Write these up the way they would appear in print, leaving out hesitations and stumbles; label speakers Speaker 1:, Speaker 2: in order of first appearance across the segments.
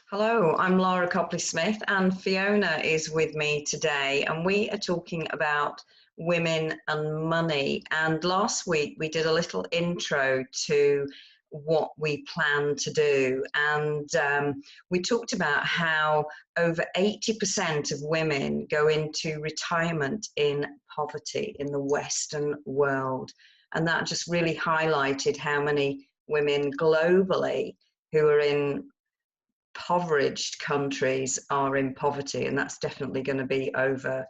Speaker 1: Hello, I'm Laura Copley-Smith and Fiona is with me today, and we are talking about women and money. And last week we did a little intro to what we plan to do, and we talked about how over 80% of women go into retirement in poverty in the Western world, and that just really highlighted how many women globally who are in impoverished countries are in poverty, and that's definitely going to be over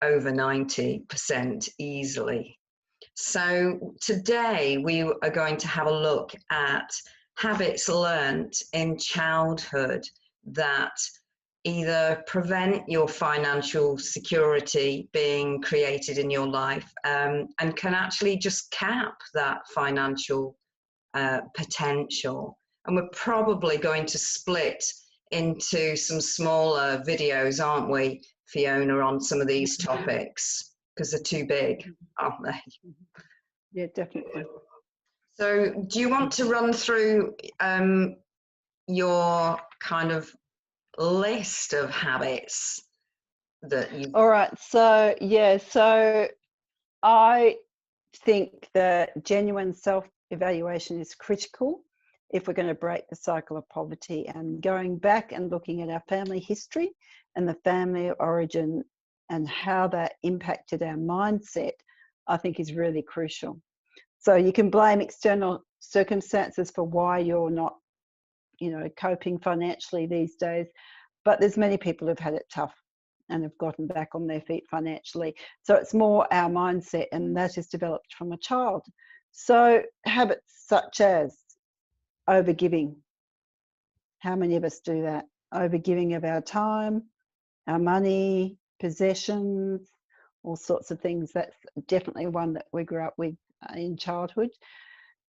Speaker 1: 90% easily. So today we are going to have a look at habits learnt in childhood that either prevent your financial security being created in your life, and can actually just cap that financial potential. And we're probably going to split into some smaller videos, aren't we, Fiona, on some of these topics, because they're too big, aren't they?
Speaker 2: Yeah, definitely.
Speaker 1: So do you want to run through your kind of list of habits that you...
Speaker 2: All right. So, yeah, so I think that genuine self-evaluation is critical if we're going to break the cycle of poverty, and going back and looking at our family history and the family origin and how that impacted our mindset, I think is really crucial. So you can blame external circumstances for why you're not, coping financially these days, but there's many people who've had it tough and have gotten back on their feet financially. So it's more our mindset, and that is developed from a child. So habits such as overgiving. How many of us do that? Overgiving of our time, our money, possessions, all sorts of things. That's definitely one that we grew up with in childhood.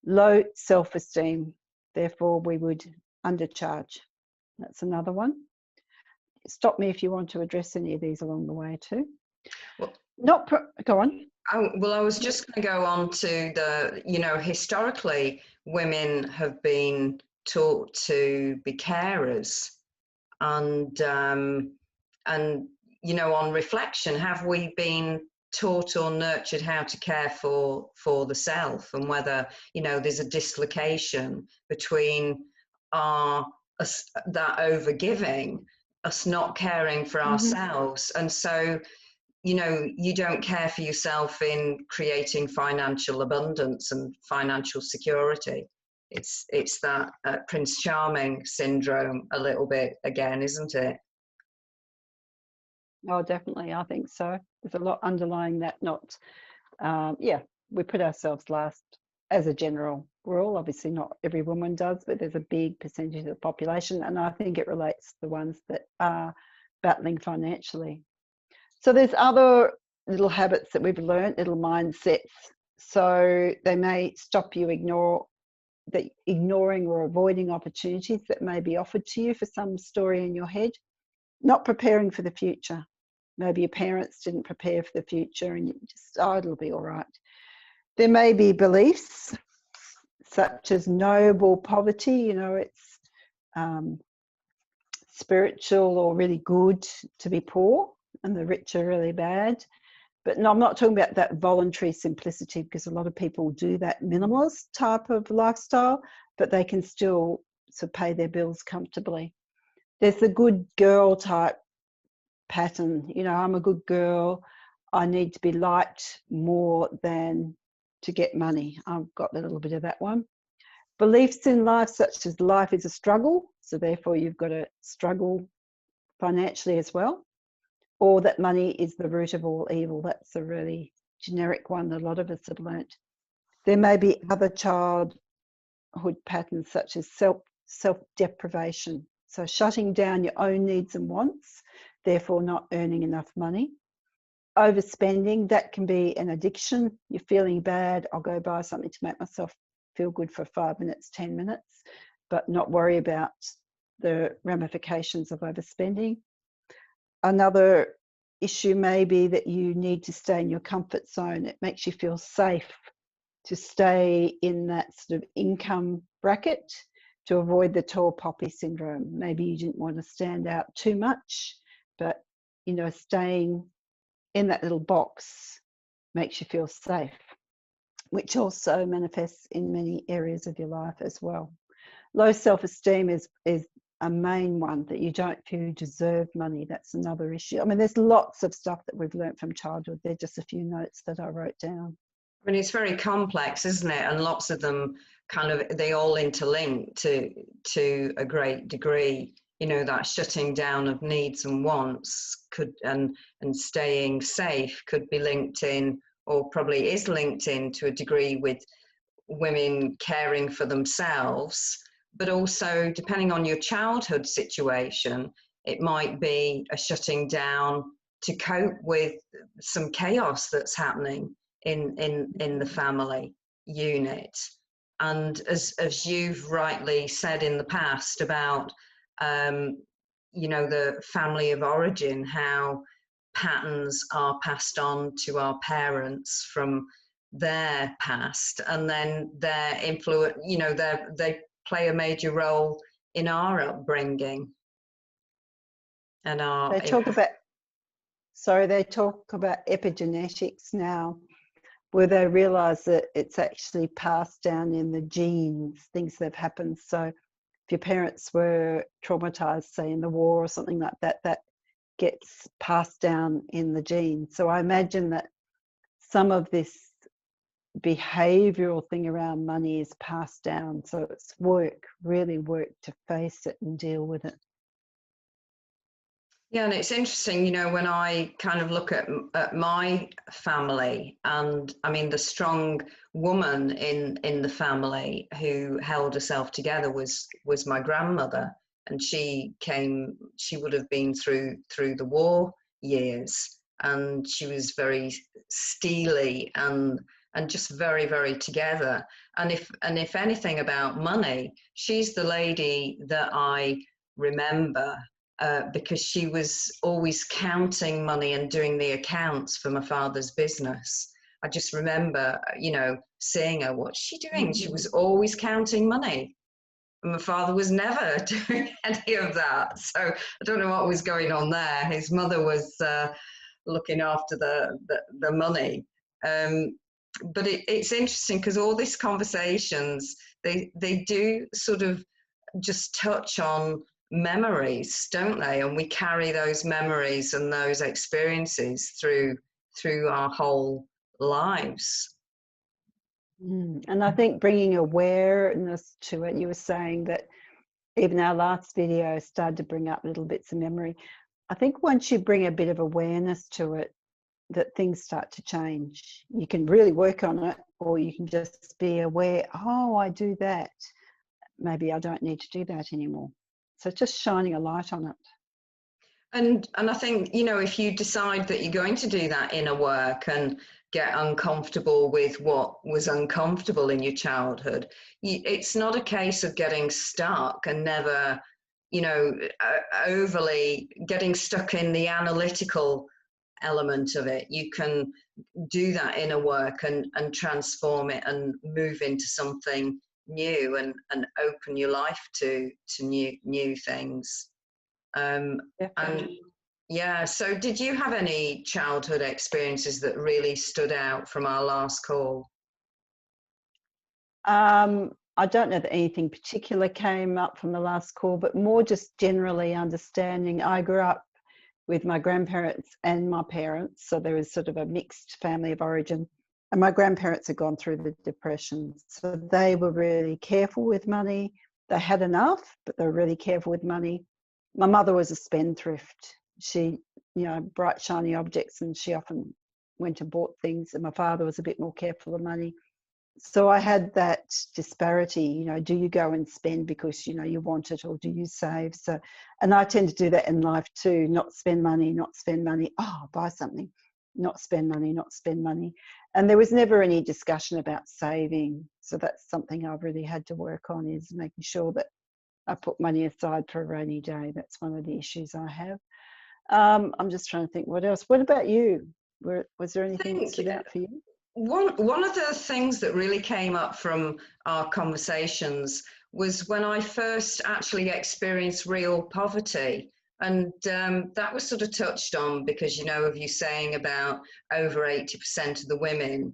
Speaker 2: Low self-esteem, therefore we would undercharge. That's another one. Stop me if you want to address any of these along the way too.
Speaker 1: Well,
Speaker 2: go on.
Speaker 1: Oh, well, I was just going to go on to the, historically, women have been taught to be carers, and on reflection, have we been taught or nurtured how to care for the self, and whether there's a dislocation between that overgiving, us not caring for ourselves, and so you don't care for yourself in creating financial abundance and financial security. It's that Prince Charming syndrome a little bit again, isn't it?
Speaker 2: Oh, definitely. I think so. There's a lot underlying that. We put ourselves last as a general rule. Obviously not every woman does, but there's a big percentage of the population, and I think it relates to the ones that are battling financially. So there's other little habits that we've learned, little mindsets. So they may stop you ignoring or avoiding opportunities that may be offered to you for some story in your head. Not preparing for the future. Maybe your parents didn't prepare for the future and you just, it'll be all right. There may be beliefs such as noble poverty, it's spiritual or really good to be poor, and the rich are really bad. But no, I'm not talking about that voluntary simplicity, because a lot of people do that minimalist type of lifestyle, but they can still pay their bills comfortably. There's the good girl type pattern. I'm a good girl. I need to be liked more than to get money. I've got a little bit of that one. Beliefs in life such as life is a struggle, so therefore you've got to struggle financially as well. Or that money is the root of all evil. That's a really generic one that a lot of us have learnt. There may be other childhood patterns such as self-deprivation. So shutting down your own needs and wants, therefore not earning enough money. Overspending, that can be an addiction. You're feeling bad, I'll go buy something to make myself feel good for 5 minutes, 10 minutes, but not worry about the ramifications of overspending. Another issue may be that you need to stay in your comfort zone. It makes you feel safe to stay in that sort of income bracket. to avoid the tall poppy syndrome. Maybe you didn't want to stand out too much, but staying in that little box makes you feel safe, which also manifests in many areas of your life as well. Low self-esteem is a main one, that you don't feel you deserve money. That's another issue. I mean, there's lots of stuff that we've learned from childhood. They're just a few notes that I wrote down.
Speaker 1: I mean, it's very complex, isn't it? And lots of them they all interlink to a great degree. That shutting down of needs and wants and staying safe could be linked in, or probably is linked in to a degree, with women caring for themselves. But also, depending on your childhood situation, it might be a shutting down to cope with some chaos that's happening in the family unit. And as you've rightly said in the past about the family of origin, how patterns are passed on to our parents from their past, and then their influence, they play a major role in our upbringing and our.
Speaker 2: They talk about epigenetics now, where they realise that it's actually passed down in the genes, things that have happened. So if your parents were traumatised, say in the war or something like that, that gets passed down in the genes. So I imagine that some of this behavioural thing around money is passed down. So it's really work to face it and deal with it.
Speaker 1: Yeah, and it's interesting, when I kind of look at my family, and I mean, the strong woman in the family who held herself together was my grandmother, and she would have been through the war years, and she was very steely and just very, very together. And if anything about money, she's the lady that I remember. Because she was always counting money and doing the accounts for my father's business. I just remember, seeing her, what's she doing? She was always counting money. And my father was never doing any of that. So I don't know what was going on there. His mother was looking after the money. But it's interesting because all these conversations, they do sort of just touch on memories, don't they? And we carry those memories and those experiences through our whole lives.
Speaker 2: And I think bringing awareness to it, you were saying that even our last video started to bring up little bits of memory. I think once you bring a bit of awareness to it, that things start to change. You can really work on it, or you can just be aware, oh, I do that. Maybe I don't need to do that anymore. So just shining a light on it.
Speaker 1: And I think, if you decide that you're going to do that inner work and get uncomfortable with what was uncomfortable in your childhood, it's not a case of getting stuck and never, overly getting stuck in the analytical element of it. You can do that inner work and transform it and move into something new and open your life to new things. And yeah, so did you have any childhood experiences that really stood out from our last call?
Speaker 2: I don't know that anything particular came up from the last call, but more just generally understanding. I grew up with my grandparents and my parents, so there was sort of a mixed family of origin. And my grandparents had gone through the Depression, so they were really careful with money. They had enough, but they were really careful with money. My mother was a spendthrift. She, bright, shiny objects, and she often went and bought things. And my father was a bit more careful of money. So I had that disparity, do you go and spend because, you want it, or do you save? So, and I tend to do that in life too, not spend money. Oh, buy something, not spend money. And there was never any discussion about saving. So that's something I've really had to work on, is making sure that I put money aside for a rainy day. That's one of the issues I have. I'm just trying to think what else. What about you? Was there anything that stood out for you?
Speaker 1: One of the things that really came up from our conversations was when I first actually experienced real poverty. And that was sort of touched on because, you know, of you saying about over 80% of the women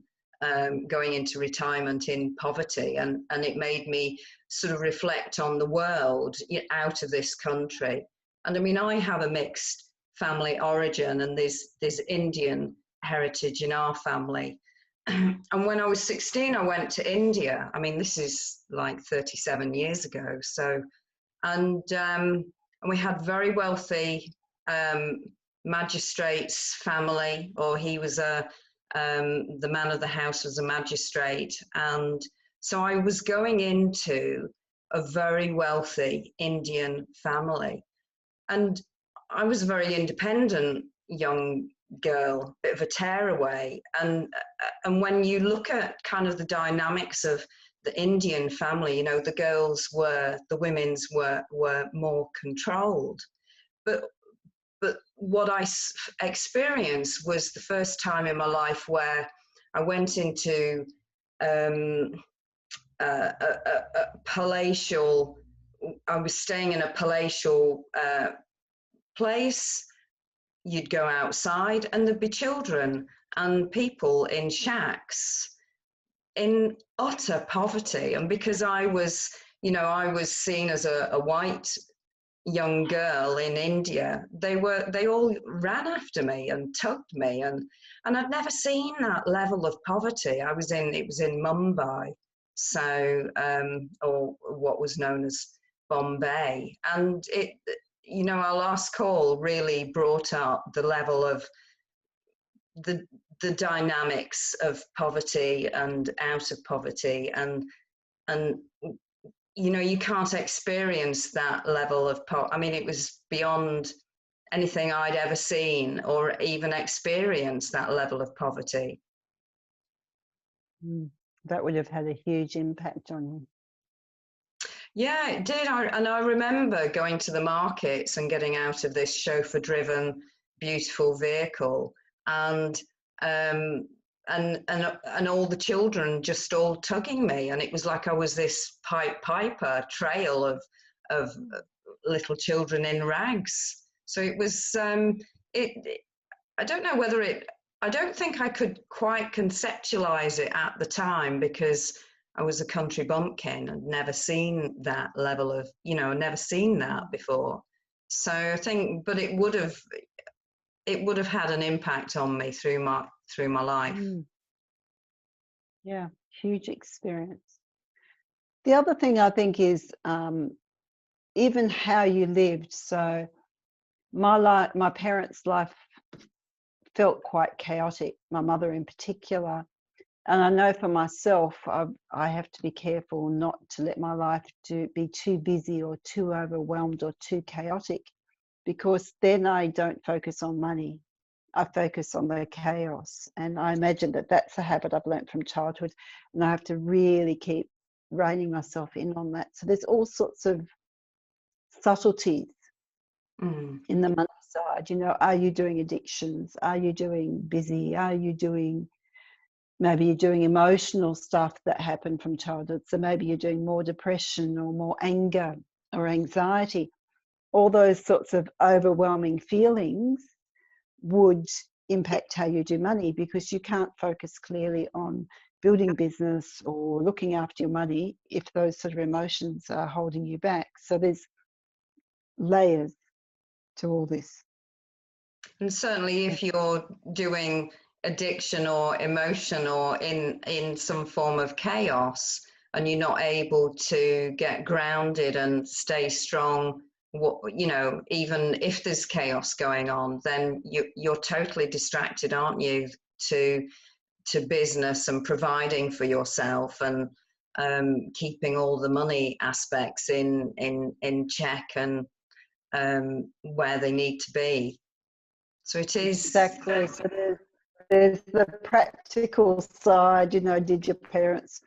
Speaker 1: going into retirement in poverty. And it made me sort of reflect on the world out of this country. And I mean, I have a mixed family origin, and there's Indian heritage in our family. And when I was 16, I went to India. I mean, this is like 37 years ago. So, and we had very wealthy magistrate's family, or he was the man of the house was a magistrate. And so I was going into a very wealthy Indian family. And I was a very independent young girl, bit of a tearaway. And when you look at kind of the dynamics of the Indian family, you know, the women's were more controlled. But what I experienced was the first time in my life where I went into a palatial. I was staying in a palatial place. You'd go outside and there'd be children and people in shacks in utter poverty. And because I was, you know, I was seen as a white young girl in India, they all ran after me and tugged me, and I'd never seen that level of poverty. It was in Mumbai, so or what was known as Bombay. And it, you know, our last call really brought up the level of the dynamics of poverty and out of poverty, and you know, you can't experience that level of I mean, it was beyond anything I'd ever seen or even experienced, that level of poverty.
Speaker 2: That would have had a huge impact on you.
Speaker 1: Yeah, it did. And I remember going to the markets and getting out of this chauffeur-driven, beautiful vehicle, and and all the children just all tugging me, and it was like I was this Piper trail of little children in rags. So it was I don't know whether I don't think I could quite conceptualize it at the time because I was a country bumpkin and never seen that level of, you know, never seen that before. So I think, but it would have had an impact on me through my life.
Speaker 2: Yeah, huge experience. The other thing I think is even how you lived. So my parents' life felt quite chaotic, my mother in particular. And I know for myself, I have to be careful not to let my life be too busy or too overwhelmed or too chaotic, because then I don't focus on money. I focus on the chaos. And I imagine that that's a habit I've learnt from childhood. And I have to really keep reining myself in on that. So there's all sorts of subtleties in the money side. You know, are you doing addictions? Are you doing busy? Are you doing, maybe you're doing emotional stuff that happened from childhood. So maybe you're doing more depression or more anger or anxiety. All those sorts of overwhelming feelings would impact how you do money, because you can't focus clearly on building business or looking after your money if those sort of emotions are holding you back. So there's layers to all this.
Speaker 1: And certainly if you're doing addiction or emotion or in some form of chaos and you're not able to get grounded and stay strong, you know, even if there's chaos going on, then you're totally distracted, aren't you, to business and providing for yourself and keeping all the money aspects in check and where they need to be. So it is
Speaker 2: exactly. So there's the practical side. You know, did your parents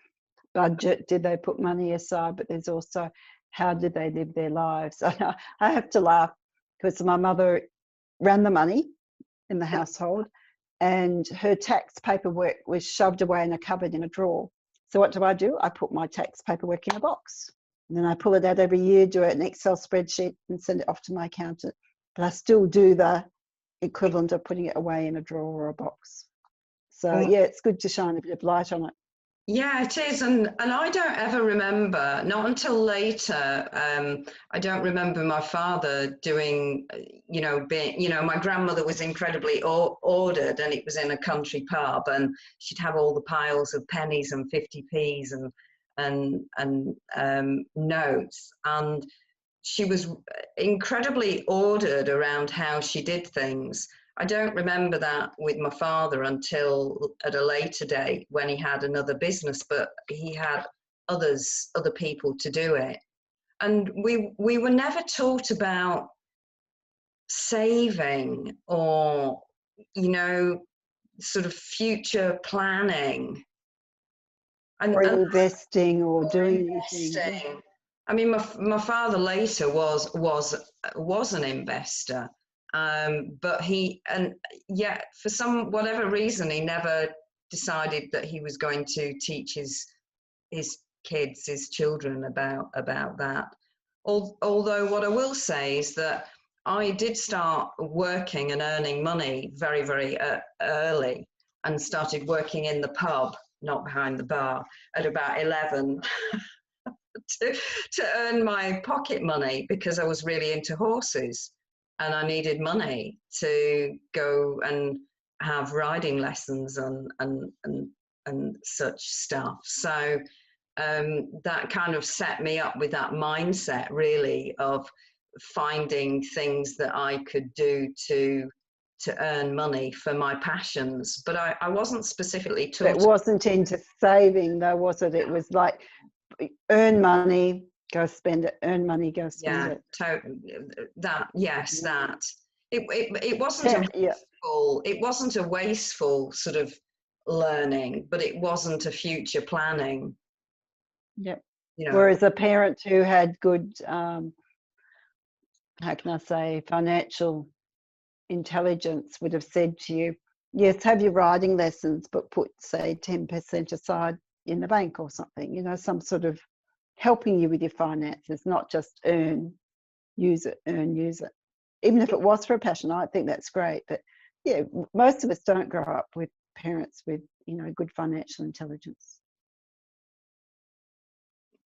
Speaker 2: budget? Did they put money aside? But there's also, how did they live their lives? I have to laugh because my mother ran the money in the household, and her tax paperwork was shoved away in a cupboard in a drawer. So what do? I put my tax paperwork in a box. And then I pull it out every year, do an Excel spreadsheet and send it off to my accountant. But I still do the equivalent of putting it away in a drawer or a box. So
Speaker 1: Mm.
Speaker 2: yeah, it's good to shine a bit of light on it.
Speaker 1: Yeah, it is, and I don't ever remember, not until later. I don't remember my father doing, my grandmother was incredibly ordered, and it was in a country pub, and she'd have all the piles of pennies and 50p's and notes, and she was incredibly ordered around how she did things. I don't remember that with my father until at a later date when he had another business, but he had other people to do it. And we were never taught about saving or, sort of future planning.
Speaker 2: Or
Speaker 1: And
Speaker 2: investing or doing anything.
Speaker 1: investing. I mean, my father later was an investor, but yet for whatever reason he never decided that he was going to teach his kids, his children about that. Although what I will say is that I did start working and earning money very, very early, and started working in the pub, not behind the bar, at about 11 to earn my pocket money, because I was really into horses and I needed money to go and have riding lessons and such stuff. So that kind of set me up with that mindset, really, of finding things that I could do to earn money for my passions. But I wasn't specifically taught.
Speaker 2: It wasn't into saving though, was it? It was like earn money, go spend it, earn money, go spend it.
Speaker 1: That, yes, that. It wasn't it wasn't a wasteful sort of learning, but it wasn't a future planning.
Speaker 2: Yep. Whereas a parent who had good, how can I say, financial intelligence would have said to you, yes, have your riding lessons, but put, say, 10% aside in the bank or something, some sort of helping you with your finances, not just earn, use it, earn, use it. Even if it was for a passion, I think that's great. But yeah, most of us don't grow up with parents with, good financial intelligence.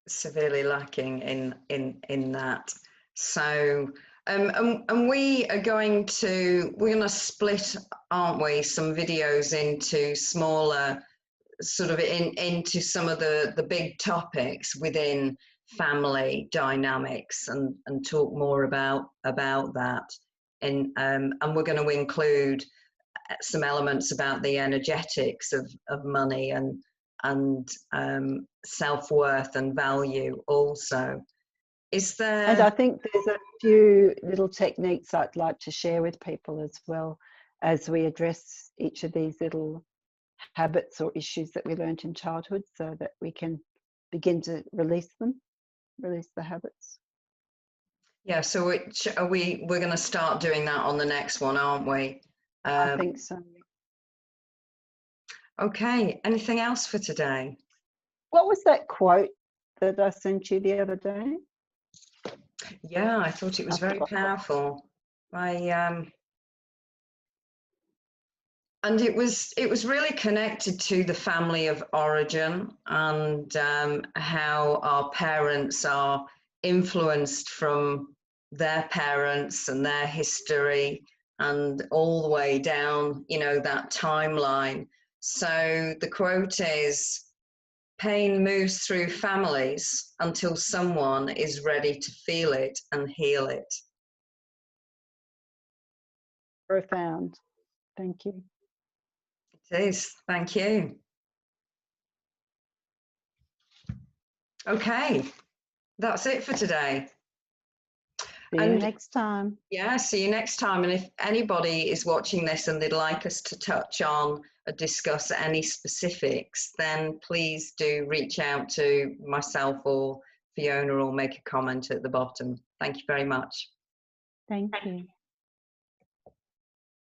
Speaker 1: Severely lacking in that. So and we're going to split, aren't we, some videos into smaller, sort of into some of the big topics within family dynamics, and talk more about that. And we're going to include some elements about the energetics of money and self-worth and value also. Is there...
Speaker 2: And I think there's a few little techniques I'd like to share with people as well, as we address each of these little habits or issues that we learnt in childhood, so that we can begin to release the habits.
Speaker 1: Yeah, so we're going to start doing that on the next one, aren't we?
Speaker 2: I think so.
Speaker 1: Okay, anything else for today?
Speaker 2: What was that quote that I sent you the other day?
Speaker 1: Yeah, I thought it was very powerful. And it was really connected to the family of origin, and how our parents are influenced from their parents and their history, and all the way down, that timeline. So the quote is, pain moves through families until someone is ready to feel it and heal it.
Speaker 2: Profound. Thank you.
Speaker 1: It is. Thank you. Okay, that's it for today.
Speaker 2: See you next time.
Speaker 1: Yeah, see you next time. And if anybody is watching this and they'd like us to touch on or discuss any specifics, then please do reach out to myself or Fiona, or make a comment at the bottom. Thank you very much.
Speaker 2: Thank you.